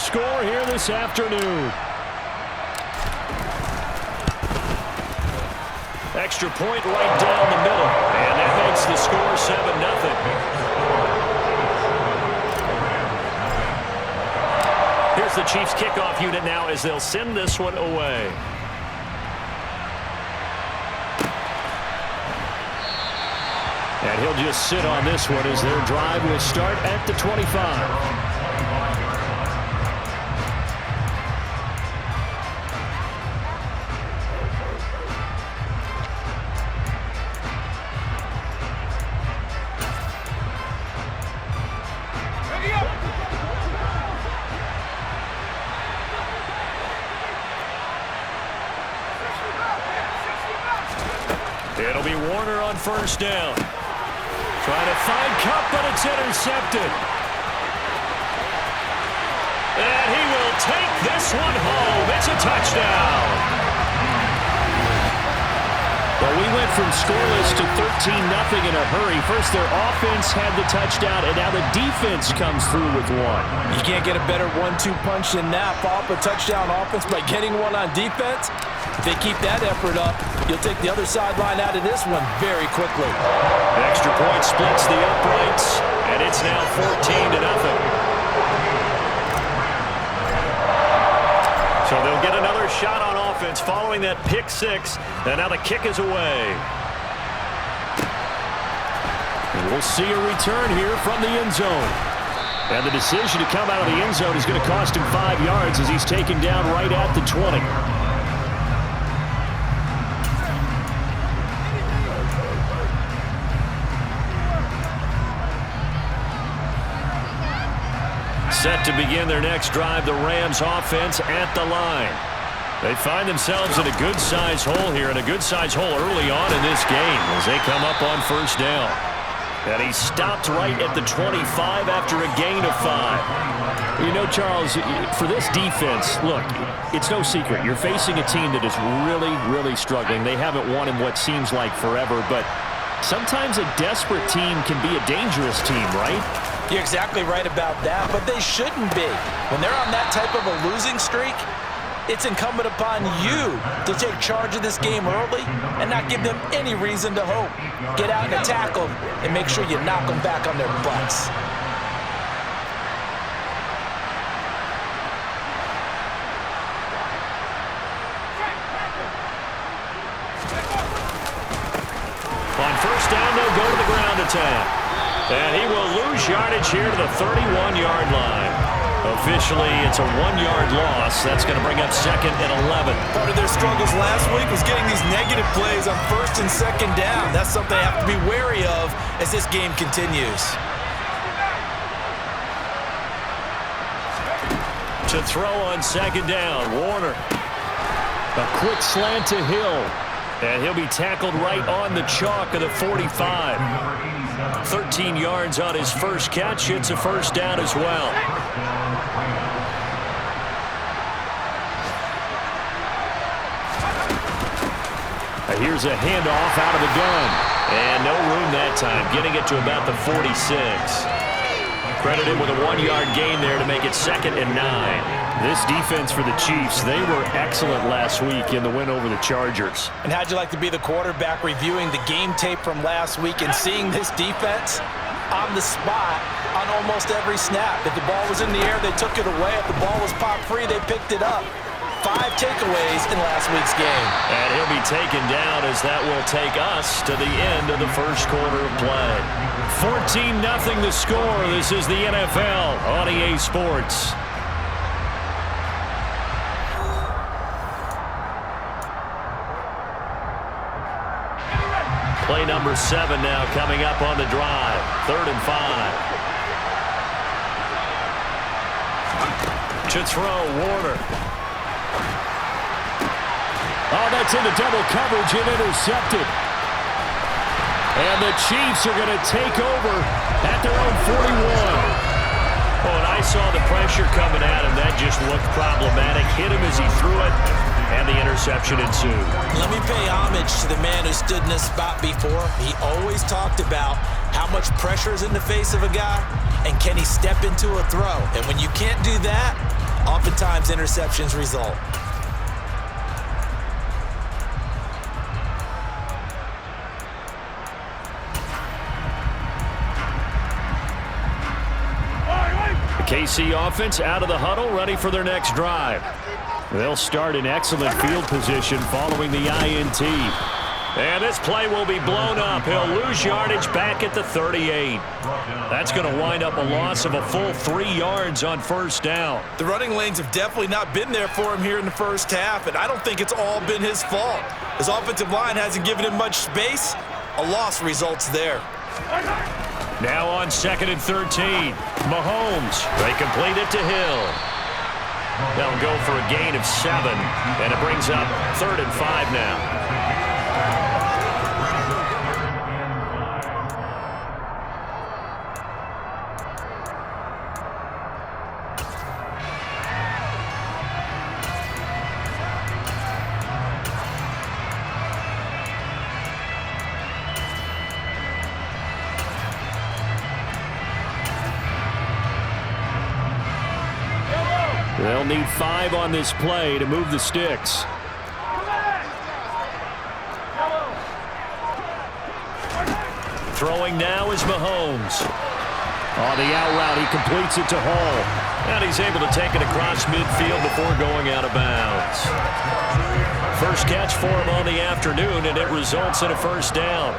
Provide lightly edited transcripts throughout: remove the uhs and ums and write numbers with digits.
score here this afternoon. Extra point right down the middle. And that makes the score 7-0. Here's the Chiefs kickoff unit now as they'll send this one away. And he'll just sit on this one as their drive will start at the 25. It'll be Warner on first down. Trying to find Kupp, but it's intercepted. And he will take this one home. It's a touchdown. Well, we went from scoreless to 13-0 in a hurry. First, their offense had the touchdown, and now the defense comes through with one. You can't get a better 1-2 punch than that. Follow up a touchdown offense by getting one on defense. If they keep that effort up, you'll take the other sideline out of this one very quickly. The extra point splits the uprights, and it's now 14-0. So they'll get another shot on offense following that pick six, and now the kick is away. And we'll see a return here from the end zone. And the decision to come out of the end zone is going to cost him 5 yards as he's taken down right at the 20. Set to begin their next drive, the Rams offense at the line. They find themselves in a good-sized hole here, and a good-sized hole early on in this game as they come up on first down. And he stopped right at the 25 after a gain of 5. You know, Charles, for this defense, look, it's no secret. You're facing a team that is really, really struggling. They haven't won in what seems like forever, but sometimes a desperate team can be a dangerous team, right? You're exactly right about that, but they shouldn't be. When they're on that type of a losing streak, it's incumbent upon you to take charge of this game early and not give them any reason to hope. Get out and tackle and make sure you knock them back on their butts. On first down, they'll go to the ground attack. And he will lose yardage here to the 31-yard line. Officially, it's a 1-yard loss. That's going to bring up second and 11. Part of their struggles last week was getting these negative plays on first and second down. That's something they have to be wary of as this game continues. To throw on second down, Warner. A quick slant to Hill. And he'll be tackled right on the chalk of the 45. 13 yards on his first catch. It's a first down as well. Here's a handoff out of the gun. And no room that time, getting it to about the 46. Credited with a 1-yard gain there to make it second and 9. This defense for the Chiefs, they were excellent last week in the win over the Chargers. And how'd you like to be the quarterback reviewing the game tape from last week and seeing this defense on the spot on almost every snap? If the ball was in the air, they took it away. If the ball was popped free, they picked it up. 5 takeaways in last week's game. And he'll be taken down as that will take us to the end of the first quarter of play. 14-0 the score. This is the NFL on EA Sports. Play number 7 now coming up on the drive. 3rd and 5. To throw, Warner. Oh, that's into double coverage and intercepted. And the Chiefs are going to take over at their own 41. Oh, and I saw the pressure coming at him. That just looked problematic. Hit him as he threw it, and the interception ensued. Let me pay homage to the man who stood in this spot before. He always talked about how much pressure is in the face of a guy, and can he step into a throw. And when you can't do that, sometimes interceptions result. KC offense out of the huddle, ready for their next drive. They'll start in excellent field position following the INT. And this play will be blown up. He'll lose yardage back at the 38. That's going to wind up a loss of a full 3 yards on first down. The running lanes have definitely not been there for him here in the first half, and I don't think it's all been his fault. His offensive line hasn't given him much space. A loss results there. Now on 2nd and 13. Mahomes. They complete it to Hill. They'll go for a gain of 7, and it brings up 3rd and 5 now. They'll need 5 on this play to move the sticks. Throwing now is Mahomes. On the out route, he completes it to Hall. And he's able to take it across midfield before going out of bounds. First catch for him on the afternoon, and it results in a first down.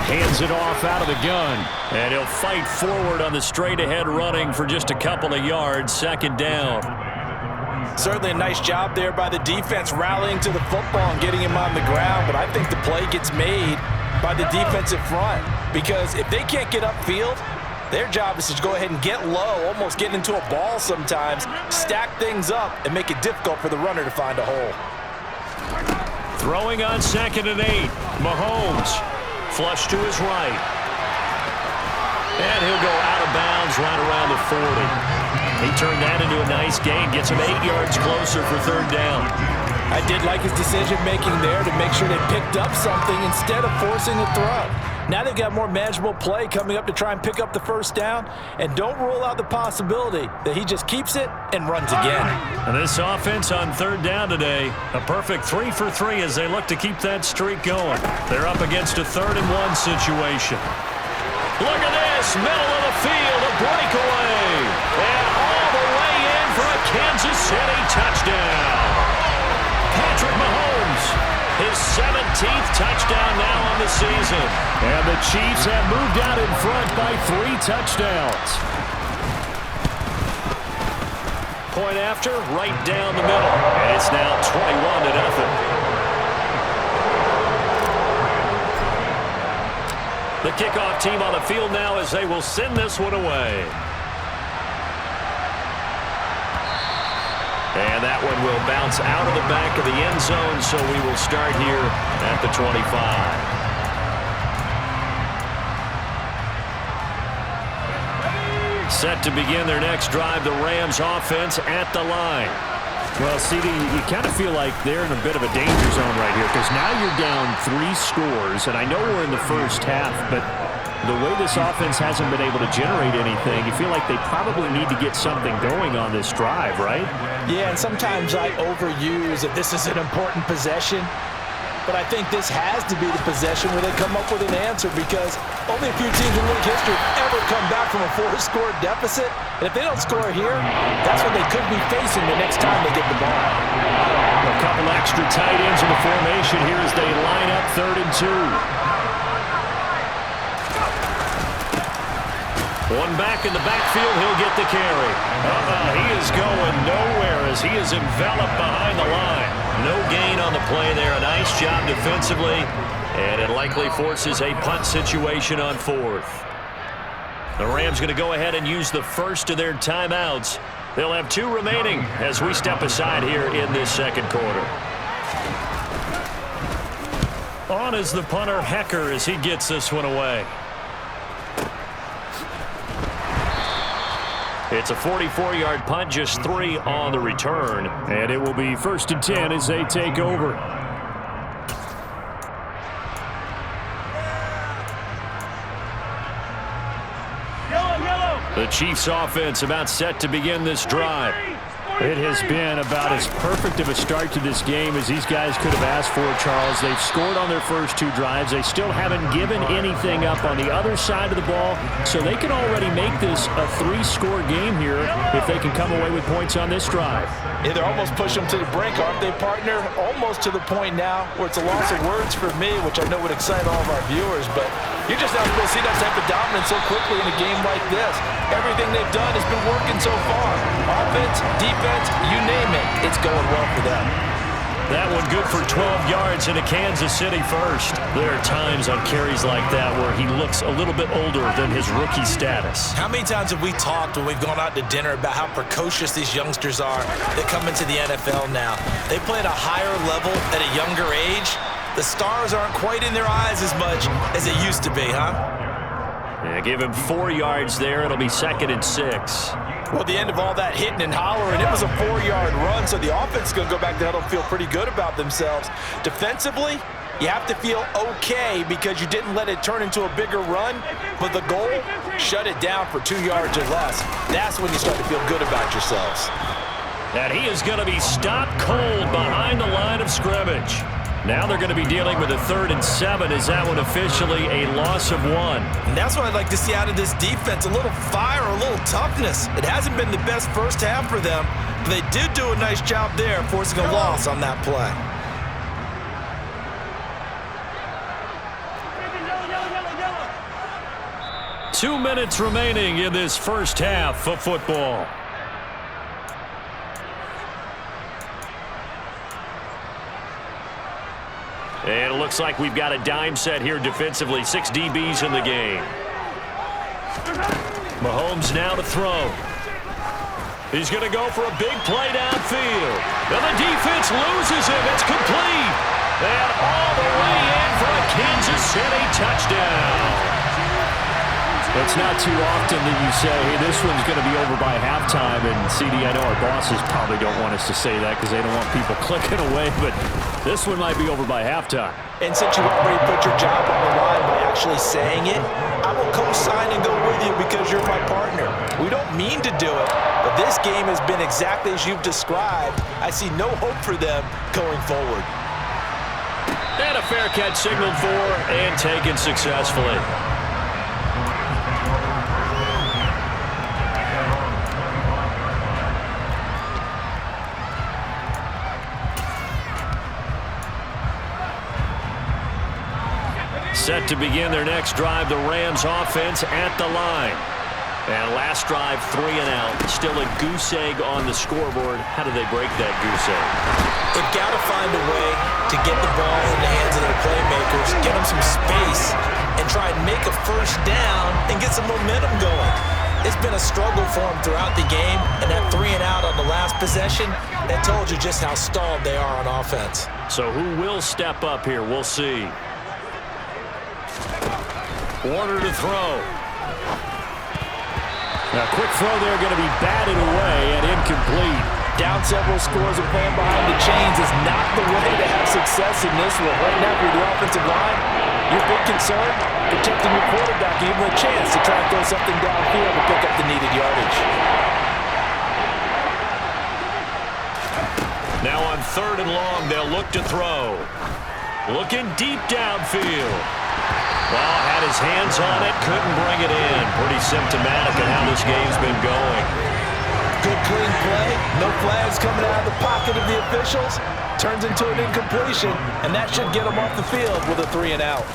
Hands it off out of the gun. And he'll fight forward on the straight-ahead running for just a couple of yards. 2nd down. Certainly a nice job there by the defense rallying to the football and getting him on the ground. But I think the play gets made by the defensive front. Because if they can't get upfield, their job is to go ahead and get low, almost get into a ball sometimes, stack things up, and make it difficult for the runner to find a hole. Throwing on 2nd and 8. Mahomes. Flush to his right. And he'll go out of bounds right around the 40. He turned that into a nice gain. Gets him 8 yards closer for 3rd down. I did like his decision-making there to make sure they picked up something instead of forcing a throw. Now they've got more manageable play coming up to try and pick up the first down. And don't rule out the possibility that he just keeps it and runs again. And this offense on 3rd down today, a perfect 3 for 3 as they look to keep that streak going. They're up against a 3rd and 1 situation. Look at this, middle of the field, a breakaway. And all the way in for a Kansas City touchdown. Patrick Mahomes, his 17th touchdown now on the season. And the Chiefs have moved out in front by 3 touchdowns. Point after, right down the middle. And it's now 21-0. The kickoff team on the field now as they will send this one away. And that one will bounce out of the back of the end zone, so we will start here at the 25. Set to begin their next drive, the Rams offense at the line. Well, CD, you kind of feel like they're in a bit of a danger zone right here because now you're down 3 scores, and I know we're in the first half, but the way this offense hasn't been able to generate anything, you feel like they probably need to get something going on this drive, right? Yeah, and sometimes I overuse that this is an important possession, but I think this has to be the possession where they come up with an answer because only a few teams in league history ever come back from a 4-score deficit. And if they don't score here, that's what they could be facing the next time they get the ball. A couple extra tight ends in the formation here as they line up 3rd and 2. One back in the backfield, he'll get the carry. He is going nowhere as he is enveloped behind the line. No gain on the play there. A nice job defensively, and it likely forces a punt situation on 4th. The Rams going to go ahead and use the first of their timeouts. They'll have 2 remaining as we step aside here in this 2nd quarter. On is the punter, Hecker, as he gets this one away. It's a 44-yard punt, just 3 on the return. And it will be 1st and 10 as they take over. The Chiefs offense about set to begin this drive. It has been about as perfect of a start to this game as these guys could have asked for, Charles. They've scored on their first 2 drives. They still haven't given anything up on the other side of the ball, so they can already make this a 3-score game here if they can come away with points on this drive. Yeah, they're almost pushing them to the brink, aren't they, partner? Almost to the point now where it's a loss of words for me, which I know would excite all of our viewers, but you're just not supposed to see that type of dominance so quickly in a game like this. Everything they've done has been working so far. Offense, defense, you name it, it's going well for them. That one good for 12 yards into Kansas City first. There are times on carries like that where he looks a little bit older than his rookie status. How many times have we talked when we've gone out to dinner about how precocious these youngsters are that come into the NFL now? They play at a higher level at a younger age. The stars aren't quite in their eyes as much as it used to be, huh? Yeah, give him 4 yards there. It'll be 2nd and 6. Well, the end of all that hitting and hollering, it was a 4-yard run, so the offense is going to go back to huddle and feel pretty good about themselves. Defensively, you have to feel okay because you didn't let it turn into a bigger run, but the goal, shut it down for 2 yards or less. That's when you start to feel good about yourselves. And he is going to be stopped cold behind the line of scrimmage. Now they're going to be dealing with a 3rd and 7. Is that one officially a loss of 1? And that's what I'd like to see out of this defense, a little fire, a little toughness. It hasn't been the best first half for them, but they did do a nice job there forcing a loss on that play. Two minutes remaining in this first half of football. And it looks like we've got a dime set here defensively. 6 DBs in the game. Mahomes now to throw. He's going to go for a big play downfield. Now the defense loses him. It's complete. And all the way in for a Kansas City touchdown. It's not too often that you say, hey, this one's going to be over by halftime. And, CD, I know our bosses probably don't want us to say that because they don't want people clicking away, but this one might be over by halftime. And since you already put your job on the line by actually saying it, I will co-sign and go with you because you're my partner. We don't mean to do it, but this game has been exactly as you've described. I see no hope for them going forward. And a fair catch signaled for and taken successfully. Set to begin their next drive, the Rams offense at the line. And last drive, 3 and out. Still a goose egg on the scoreboard. How do they break that goose egg? They've got to find a way to get the ball in the hands of their playmakers, get them some space, and try and make a first down and get some momentum going. It's been a struggle for them throughout the game, and that 3 and out on the last possession, that told you just how stalled they are on offense. So who will step up here? We'll see. Warner to throw. A quick throw there going to be batted away and incomplete. Down several scores and playing behind the chains is not the way to have success in this one. Right now, if you're the offensive line, your big concern, protecting your quarterback, give him a chance to try and throw something downfield to pick up the needed yardage. Now on 3rd and long, they'll look to throw. Looking deep downfield. Ball had his hands on it, couldn't bring it in. Pretty symptomatic of how this game's been going. Good clean play, no flags coming out of the pocket of the officials. Turns into an incompletion, and that should get them off the field with a 3 and out.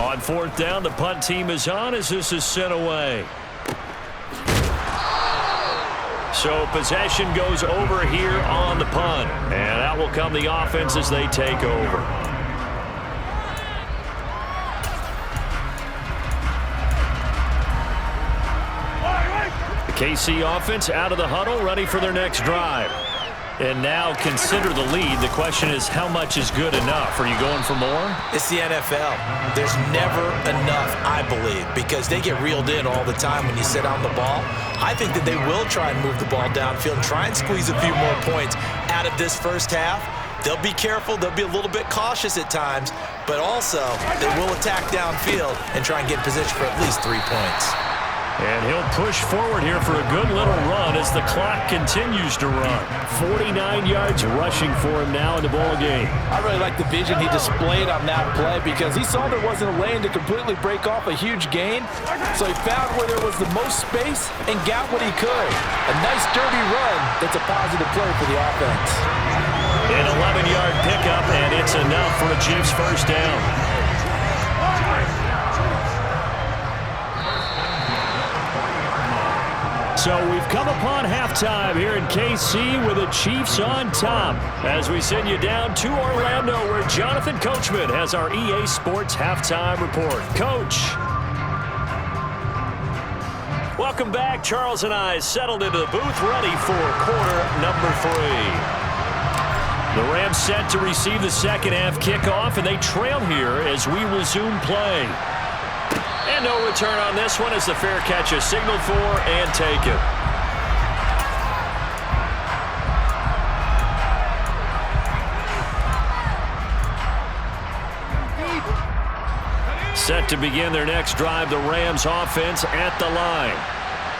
On 4th down, the punt team is on as this is sent away. So possession goes over here on the punt. And out will come the offense as they take over. The KC offense out of the huddle, ready for their next drive. And now consider the lead. The question is, how much is good enough? Are you going for more? It's the NFL. There's never enough, I believe, because they get reeled in all the time when you sit on the ball. I think that they will try and move the ball downfield and try and squeeze a few more points out of this first half. They'll be careful. They'll be a little bit cautious at times, but also they will attack downfield and try and get in position for at least 3 points. And he'll push forward here for a good little run as the clock continues to run. 49 yards rushing for him now in the ball game. I really like the vision he displayed on that play because he saw there wasn't a lane to completely break off a huge gain. So he found where there was the most space and got what he could. A nice dirty run that's a positive play for the offense. An 11-yard pickup, and it's enough for a Chiefs first down. So we've come upon halftime here in KC with the Chiefs on top. As we send you down to Orlando, where Jonathan Coachman has our EA Sports halftime report. Coach. Welcome back. Charles and I settled into the booth, ready for quarter number 3. The Rams set to receive the second half kickoff, and they trail here as we resume play. And no return on this one as the fair catch is signaled for and taken. Set to begin their next drive, the Rams offense at the line.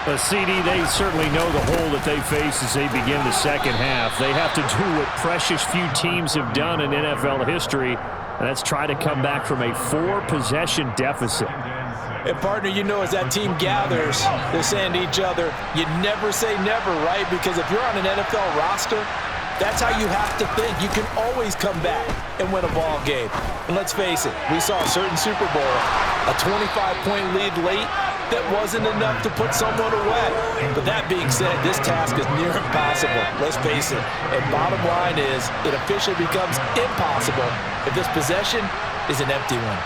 But CD, they certainly know the hole that they face as they begin the second half. They have to do what precious few teams have done in NFL history, and that's try to come back from a 4-possession deficit. And, partner, you know as that team gathers, they're saying to each other, you never say never, right? Because if you're on an NFL roster, that's how you have to think. You can always come back and win a ball game. And let's face it, we saw a certain Super Bowl, a 25-point lead late that wasn't enough to put someone away. But that being said, this task is near impossible. Let's face it. And bottom line is, it officially becomes impossible if this possession is an empty one.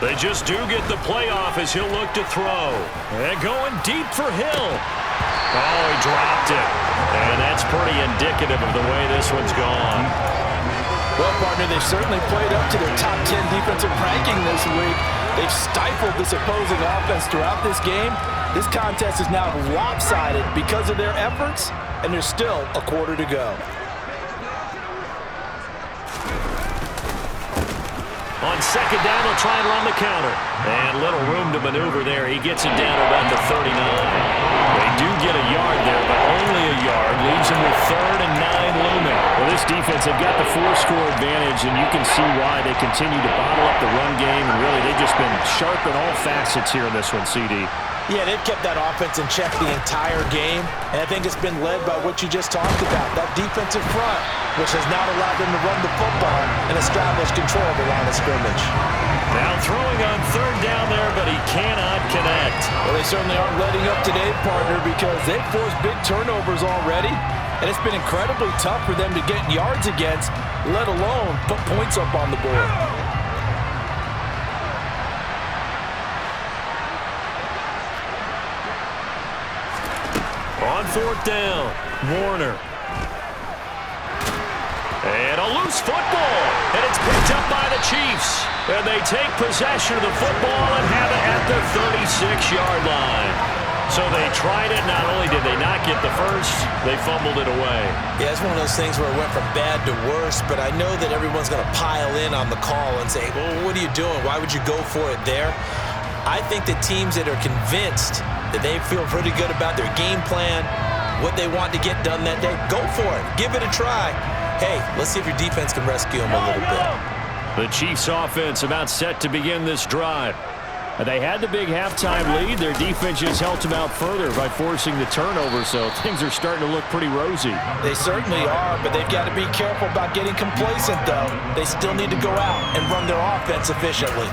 They just do get the playoff as he'll look to throw. And going deep for Hill. Oh, he dropped it. And that's pretty indicative of the way this one's gone. Well, partner, they've certainly played up to their top 10 defensive ranking this week. They've stifled this opposing offense throughout this game. This contest is now lopsided because of their efforts, and there's still a quarter to go. On second down, they'll try and run the counter. And little room to maneuver there. He gets it down to about the 39. They do get a yard there, but only a yard. Leaves them with 3rd and 9 looming. Well, this defense, they've got the 4-score advantage, and you can see why they continue to bottle up the run game. And really, they've just been sharp in all facets here in this one, CD. Yeah, they've kept that offense in check the entire game, and I think it's been led by what you just talked about, that defensive front, which has not allowed them to run the football and establish control of the line of scrimmage. Now throwing on 3rd down there, but he cannot connect. Well, they certainly aren't letting up today, partner, because they've forced big turnovers already, and it's been incredibly tough for them to get yards against, let alone put points up on the board. On 4th down, Warner. And a loose football. And it's picked up by the Chiefs. And they take possession of the football and have it at the 36-yard line. So they tried it. Not only did they not get the first, they fumbled it away. Yeah, it's one of those things where it went from bad to worse, but I know that everyone's going to pile in on the call and say, well, what are you doing? Why would you go for it there? I think the teams that are convinced that they feel pretty good about their game plan, what they want to get done that day, go for it. Give it a try. Hey, let's see if your defense can rescue them a little bit. The Chiefs offense about set to begin this drive. They had the big halftime lead. Their defense just helped them out further by forcing the turnover, so things are starting to look pretty rosy. They certainly are, but they've got to be careful about getting complacent, though. They still need to go out and run their offense efficiently.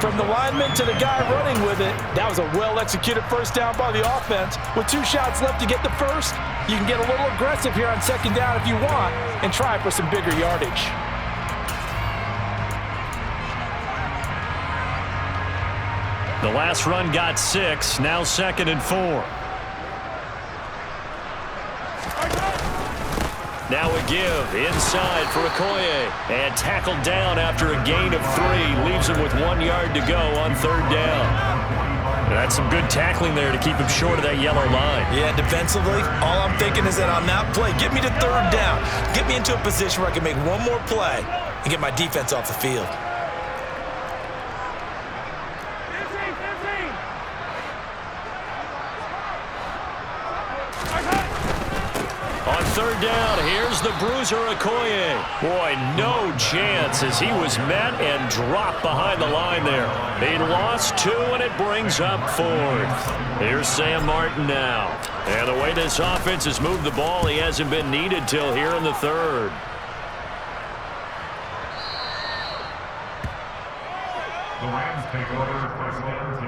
From the lineman to the guy running with it, that was a well-executed first down by the offense. With 2 shots left to get the first, you can get a little aggressive here on second down if you want and try for some bigger yardage. The last run got 6, now 2nd and 4. Now a give inside for Okoye. And tackled down after a gain of 3. Leaves him with 1 yard to go on 3rd down. That's some good tackling there to keep him short of that yellow line. Yeah, defensively, all I'm thinking is that on that play, get me to third down. Get me into a position where I can make one more play and get my defense off the field. On third down, here's the bruiser Okoye. Boy, no chance as he was met and dropped behind the line there. He lost 2, and it brings up 4th. Here's Sam Martin now. And the way this offense has moved the ball, he hasn't been needed till here in the 3rd. The Rams take over first down 10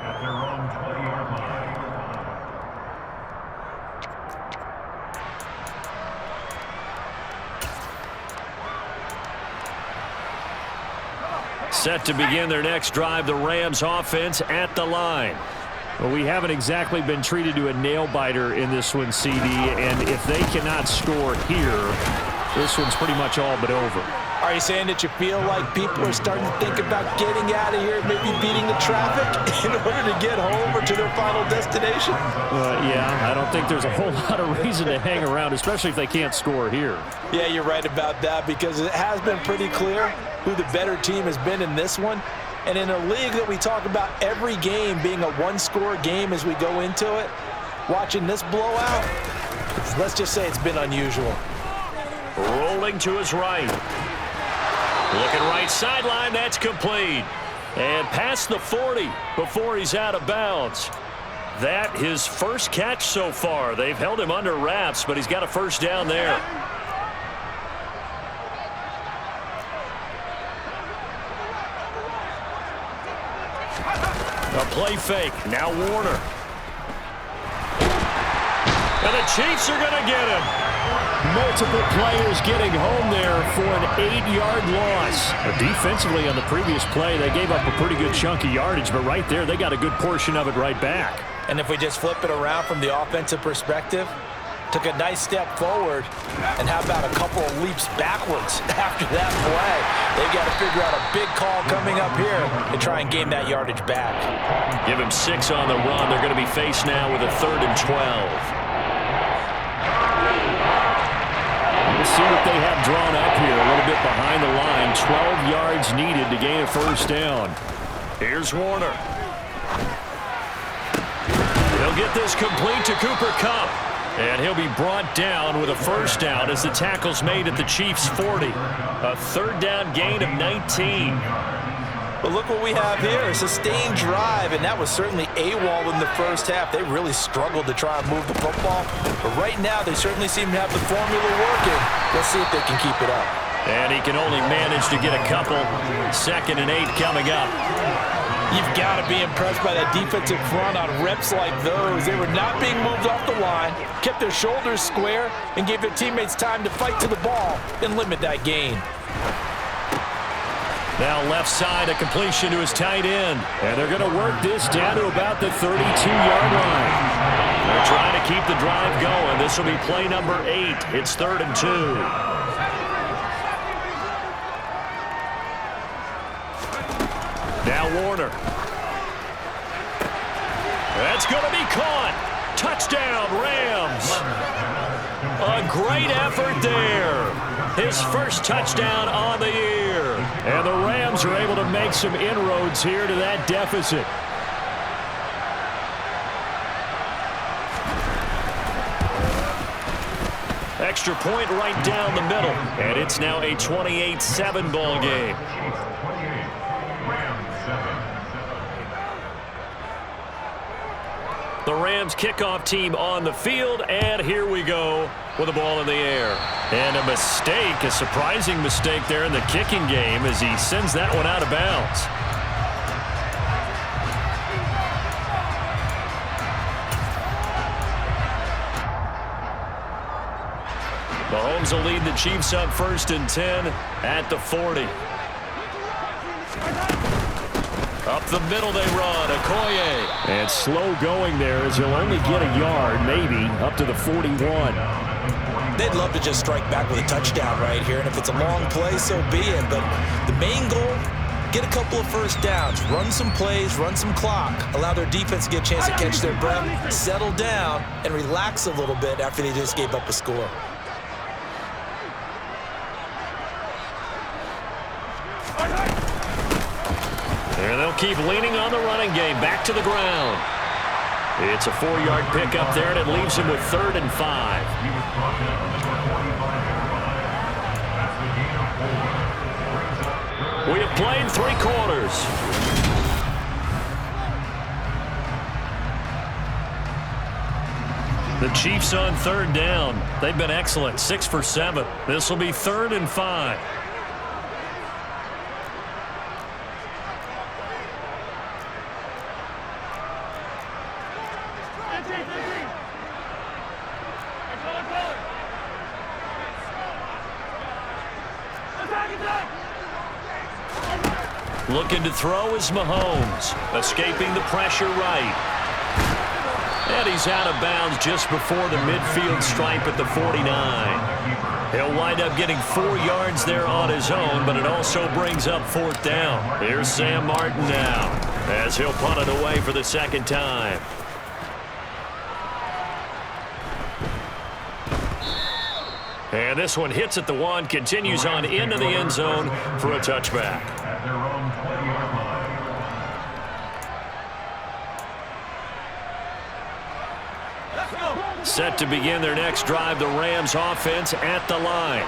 at their own 20-yard line. Set to begin their next drive, the Rams offense at the line. Well, we haven't exactly been treated to a nail-biter in this one, CD, and if they cannot score here, this one's pretty much all but over. Are you saying that you feel like people are starting to think about getting out of here, maybe beating the traffic in order to get home or to their final destination? Yeah, I don't think there's a whole lot of reason to hang around, especially if they can't score here. Yeah, you're right about that because it has been pretty clear who the better team has been in this one. And in a league that we talk about every game being a one-score game as we go into it, watching this blowout, let's just say it's been unusual. Rolling to his right. Looking right sideline, that's complete. And past the 40 before he's out of bounds. That his first catch so far. They've held him under wraps, but he's got a first down there. A play fake. Now Warner. And the Chiefs are going to get him. Multiple players getting home there for an 8-yard loss. Defensively on the previous play, they gave up a pretty good chunk of yardage, but right there, they got a good portion of it right back. And if we just flip it around from the offensive perspective, took a nice step forward, and how about a couple of leaps backwards after that play? They've got to figure out a big call coming up here to try and gain that yardage back. Give him 6 on the run. They're going to be faced now with a 3rd and 12. Let's see what they have drawn up here. A little bit behind the line. 12 yards needed to gain a first down. Here's Warner. He'll get this complete to Cooper Kupp. And he'll be brought down with a first down as the tackle's made at the Chiefs' 40. A 3rd down gain of 19. But look what we have here, a sustained drive, and that was certainly AWOL in the first half. They really struggled to try and move the football. But right now, they certainly seem to have the formula working. Let's see if they can keep it up. And he can only manage to get a couple. 2nd and 8 coming up. You've got to be impressed by that defensive front on reps like those. They were not being moved off the line, kept their shoulders square, and gave their teammates time to fight to the ball and limit that gain. Now left side, a completion to his tight end. And they're going to work this down to about the 32-yard line. They're trying to keep the drive going. This will be play number 8. It's 3rd and 2. Now Warner. That's going to be caught. Touchdown, Rams. A great effort there. His first touchdown on the year. And the Rams are able to make some inroads here to that deficit. Extra point right down the middle. And it's now a 28-7 ball game. The Rams kickoff team on the field, and here we go with the ball in the air. And a mistake, a surprising mistake there in the kicking game as he sends that one out of bounds. Mahomes will lead the Chiefs up 1st and 10 at the 40. Up the middle they run, Okoye. And slow going there as he'll only get a yard, maybe, up to the 41. They'd love to just strike back with a touchdown right here, and if it's a long play, so be it. But the main goal Get a couple of first downs, run some plays, run some clock, allow their defense to get a chance to catch their breath, settle down, and relax a little bit after they just gave up a score. And they'll keep leaning on the running game. Back to the ground. It's a 4-yard pickup there, and it leaves him with 3rd and 5. He was brought down at the 25-yard line. That's the gain of 4. We have played 3 quarters. The Chiefs on 3rd down. They've been excellent, 6 for 7. This will be 3rd and 5. Looking to throw is Mahomes, escaping the pressure right. And he's out of bounds just before the midfield stripe at the 49. He'll wind up getting 4 yards there on his own, but it also brings up 4th down. Here's Sam Martin now, as he'll punt it away for the 2nd time. And this one hits at the 1, continues on into the end zone for a touchback. At their own 20-yard line. Set to begin their next drive, the Rams offense at the line.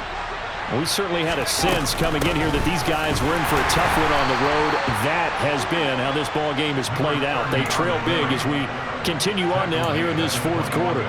We certainly had a sense coming in here that these guys were in for a tough one on the road. That has been how this ball game has played out. They trail big as we continue on now here in this 4th quarter.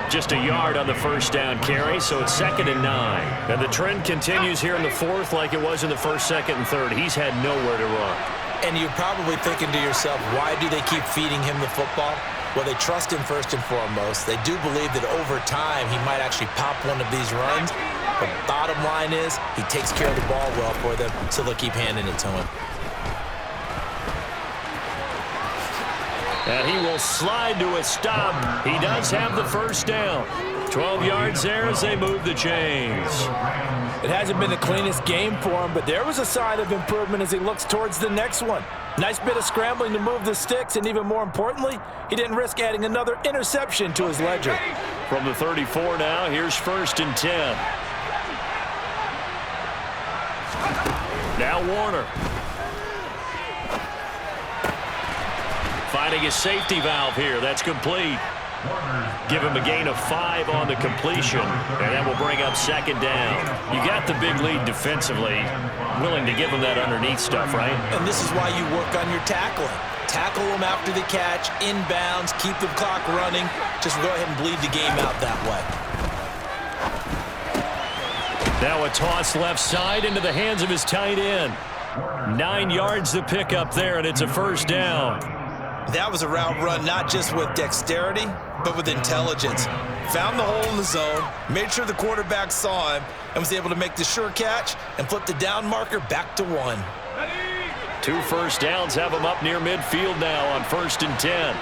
Just a yard on the 1st down carry, so it's 2nd and 9. And the trend continues here in the 4th like it was in the 1st, 2nd, and 3rd. He's had nowhere to run. And you're probably thinking to yourself, why do they keep feeding him the football? Well, they trust him first and foremost. They do believe that over time he might actually pop one of these runs. But bottom line is he takes care of the ball well for them, so they'll keep handing it to him. And he will slide to a stop. He does have the 1st down. 12 yards there as they move the chains. It hasn't been the cleanest game for him, but there was a sign of improvement as he looks towards the next one. Nice bit of scrambling to move the sticks, and even more importantly, he didn't risk adding another interception to his ledger. From the 34 now, here's 1st and 10. Now Warner. Finding his safety valve here. That's complete. Give him a gain of 5 on the completion, and that will bring up 2nd down. You got the big lead defensively. Willing to give him that underneath stuff, right? And this is why you work on your tackling. Tackle them after the catch, inbounds, keep the clock running. Just go ahead and bleed the game out that way. Now a toss left side into the hands of his tight end. 9 yards to pick up there, and it's a 1st down. That was a route run not just with dexterity, but with intelligence. Found the hole in the zone, made sure the quarterback saw him, and was able to make the sure catch and flip the down marker back to 1. 2 1st downs have him up near midfield now on 1st and 10.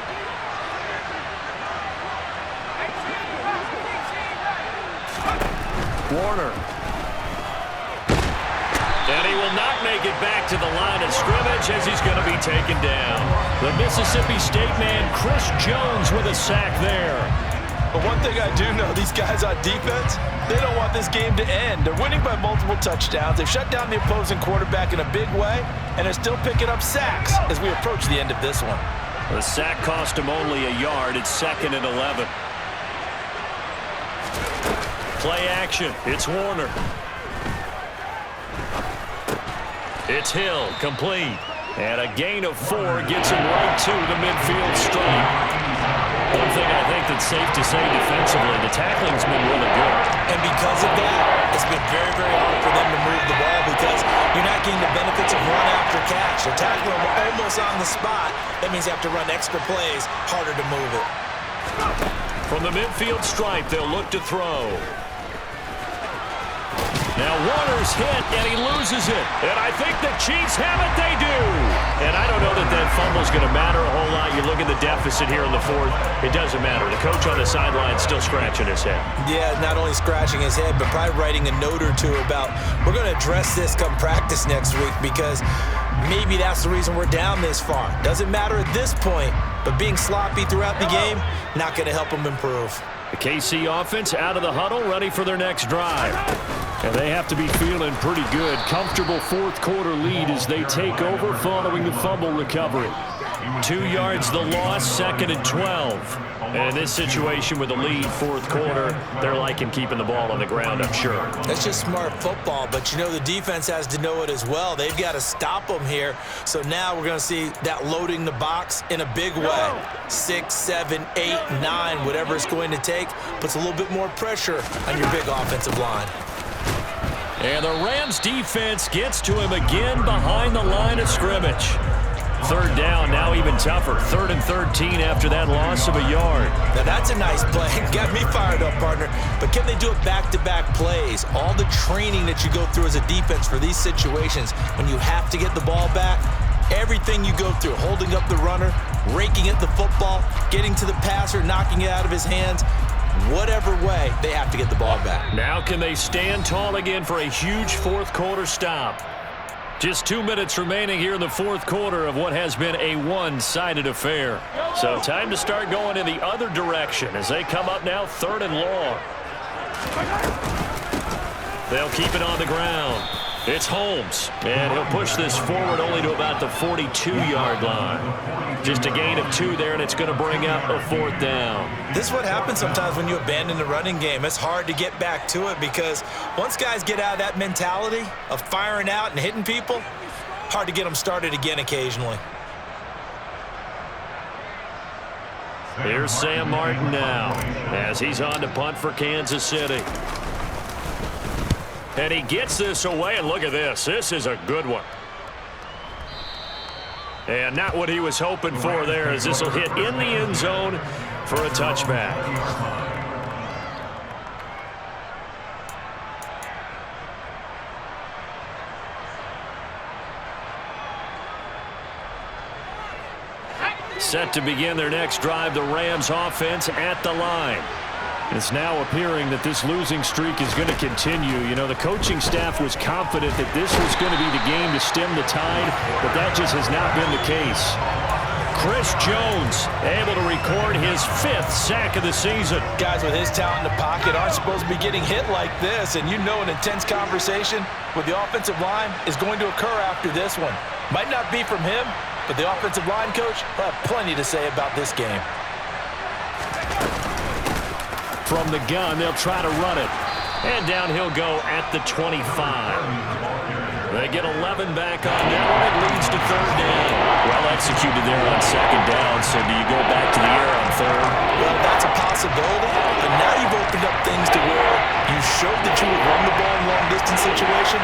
Warner. And he will not make it back to the line of scrimmage as he's going to be taken down. The Mississippi State man, Chris Jones, with a sack there. But one thing I do know, these guys on defense, they don't want this game to end. They're winning by multiple touchdowns. They've shut down the opposing quarterback in a big way, and they're still picking up sacks as we approach the end of this one. The sack cost him only a yard. It's 2nd and 11. Play action. It's Warner. It's Hill, complete. And a gain of 4 gets him right to the midfield stripe. One thing I think that's safe to say defensively, the tackling's been really good. And because of that, it's been very, very hard for them to move the ball because you're not getting the benefits of run after catch. They're tackling them almost on the spot. That means they have to run extra plays, harder to move it. From the midfield stripe, they'll look to throw. Now Warner's hit, and he loses it. And I think the Chiefs have it. They do. And I don't know that that fumble's going to matter a whole lot. You look at the deficit here in the fourth, it doesn't matter. The coach on the sideline still scratching his head. Yeah, not only scratching his head, but probably writing a note or two about, we're going to address this come practice next week, because maybe that's the reason we're down this far. Doesn't matter at this point, but being sloppy throughout the game, not going to help them improve. The KC offense out of the huddle, ready for their next drive. And they have to be feeling pretty good. Comfortable fourth quarter lead as they take over following the fumble recovery. 2 yards the loss, 2nd and 12. And in this situation with the lead fourth quarter, they're liking keeping the ball on the ground, I'm sure. That's just smart football, but you know the defense has to know it as well. They've got to stop them here. So now we're going to see that loading the box in a big way. 6, 7, 8, 9, whatever it's going to take, puts a little bit more pressure on your big offensive line. And the Rams defense gets to him again behind the line of scrimmage. 3rd down, now even tougher. 3rd and 13 after that loss of a yard. Now that's a nice play. Got me fired up, partner. But can they do it back-to-back plays? All the training that you go through as a defense for these situations, when you have to get the ball back, everything you go through, holding up the runner, raking at the football, getting to the passer, knocking it out of his hands, whatever way, they have to get the ball back. Now can they stand tall again for a huge fourth quarter stop? Just 2 minutes remaining here in the fourth quarter of what has been a one-sided affair. So time to start going in the other direction as they come up now 3rd and long. They'll keep it on the ground. It's Holmes, and he'll push this forward only to about the 42-yard line. Just a gain of 2 there, and it's going to bring up a 4th down. This is what happens sometimes when you abandon the running game. It's hard to get back to it because once guys get out of that mentality of firing out and hitting people, hard to get them started again occasionally. Here's Sam Martin now as he's on to punt for Kansas City. And he gets this away, and look at this. This is a good one. And not what he was hoping for there, as this will hit in the end zone for a touchback. Set to begin their next drive, the Rams offense at the line. It's now appearing that this losing streak is going to continue. You know, the coaching staff was confident that this was going to be the game to stem the tide, but that just has not been the case. Chris Jones able to record his 5th sack of the season. Guys with his talent in the pocket aren't supposed to be getting hit like this, and you know an intense conversation with the offensive line is going to occur after this one. Might not be from him, but the offensive line coach will have plenty to say about this game. From the gun, they'll try to run it. And down he'll go at the 25. They get 11 back on that one. It leads to 3rd down. Well executed there on 2nd down. So do you go back to the air on 3rd? Well, that's a possibility. But now you've opened up things to where you showed that you would run the ball in long-distance situation.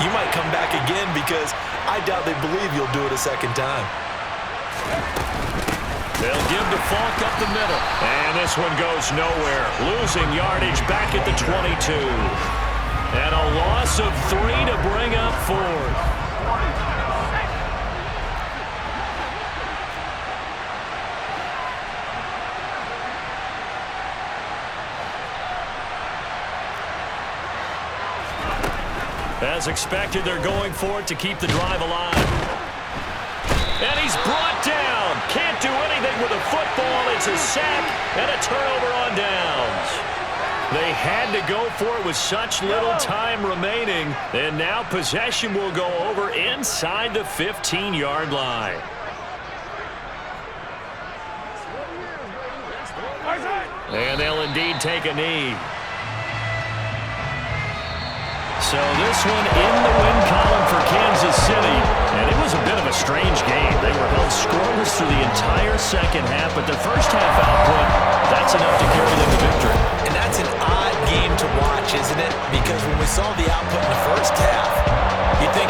You might come back again because I doubt they believe you'll do it a 2nd time. They'll give to Falk up the middle. And this one goes nowhere. Losing yardage back at the 22. And a loss of 3 to bring up 4th. As expected, they're going for it to keep the drive alive. And he's brought down. Can't do anything with a football. It's a sack and a turnover on downs. They had to go for it with such little time remaining. And now possession will go over inside the 15-yard line. And they'll indeed take a knee. So this one in the win column for Kansas City. And it was a bit of a strange game. They were held scoreless through the entire second half, but their first half output, that's enough to carry them to victory. And that's an odd game to watch, isn't it? Because when we saw the output in the first half,